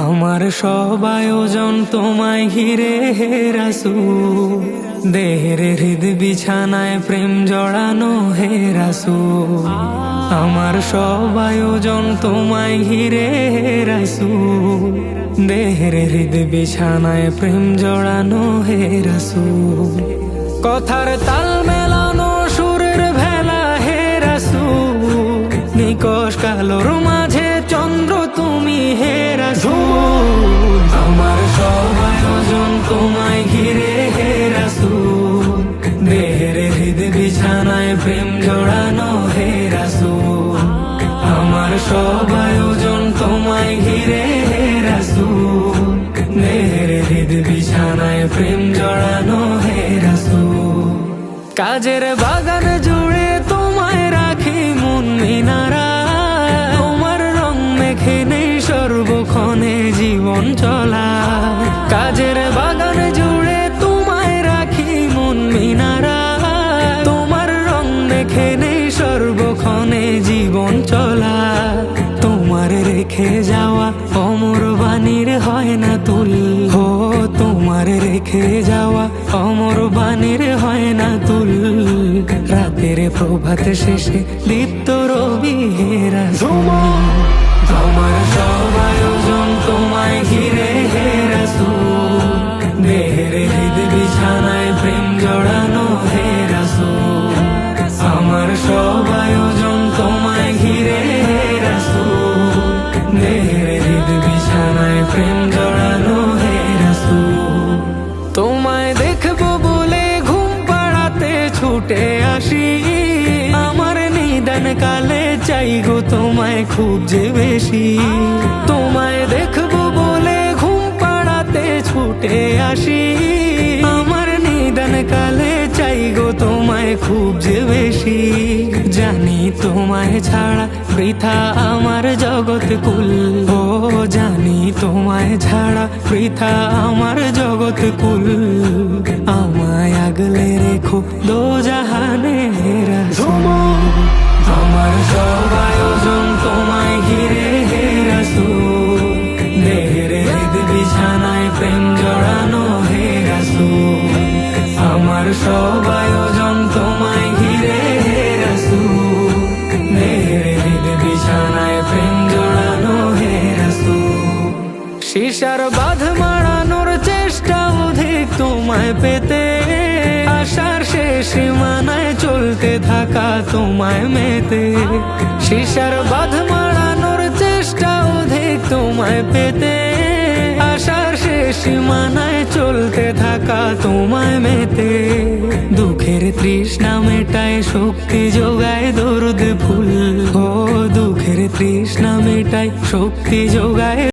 আমার সব আয়োজন তোমায় ঘিরে হে রাসূল, দেহের হৃদ বিছানায় প্রেম জড়ানো হে রাসূল। আমার সব আয়োজন তোমায় ঘিরে হে রাসূল, দেহের হৃদ বিছানায় প্রেম জড়ানো হে রাসূল। কথার তাল মেলানো সুরের ভেলা হে রাসূল, নিকশ কালোর মাঝে চন্দ্র তুমি হে রাসূল। আমার সব আয়োজন তোমায় ঘিরে হে রাসূল, দেহের হৃদ বিছানায় প্রেম জড়ানো হে রাসূল। আমার সব আয়োজন তোমায় ঘিরে হে রাসূল, দেহের হৃদ বিছানায় প্রেম জড়ানো হে রাসূল। কাজের বাগান জুড়ে তোমায় রাখি মন মিনারা, তোমার রং মেখে নেই সর্বক্ষণে জীবন চলা। কাজের বাগান জুড়ে তোমায় রাখি মন মিনারা, তোমার রং মেখে নেই সর্বক্ষণে জীবন চলা। তোমার রেখে যাওয়া অমর বাণীর হয় না তুল, হো তোমার রেখে যাওয়া অমর বাণীর হয় না তুল। রাতের প্রভাত শেষে দীপ্ত রবি হে রাসূল। আমার সব আয়োজন তোমায় ঘিরে হে রাসূল, দেহের হৃদ বিছানায় প্রেম জড়ানো হে রাসূল। আমার সব আয়োজন তোমায় ঘিরে হে রাসূল, দেহের হৃদ বিছানায় প্রেম জড়ানো হে রাসূল। তোমায় দেখবো বলে ঘুম পাড়াতে ছুটে আসি, আমার নিদান কালে চাই গো তোমায় খুব যে বেশি। তোমায় দেখবো বলে ঘুম পাড়াতে ছুটে আসি, আমার নিদান কালে চাই গো তোমায় খুব যে বেশি। জানি তোমায় ছাড়া বৃথা আমার জগৎ কুল, ও জানি তোমায় ছাড়া বৃথা আমার জগৎ কুল। আমায় আগলে রেখো দোজাহানে হে রাসূল। আমার সব আয়োজন তোমায় ঘিরে হে রাসূল, দেহের হৃদ বিছানায় প্রেম জড়ানো হে রাসূল। আমার সব আয়োজন তোমায় ঘিরে হে রাসূল, দেহের হৃদ বিছানায় প্রেম জড়ানো হে রাসূল। শিশার বাঁধ মারানোর চেষ্টা অধিক তোমায় পেতে, আশার শেষ সীমানায় চলতে থাকা তোমায় মেতে। শিশার বাঁধ মারানোর চেষ্টা অধিক তোমায় পেতে, আশার শেষ সীমানায় চলতে থাকা তোমায় মেতে। দুঃখের তৃষ্ণা মেটায় শক্তি যোগায় দরুদ ফুল, ও দুঃখের তৃষ্ণা মেটায় শক্তি যোগায়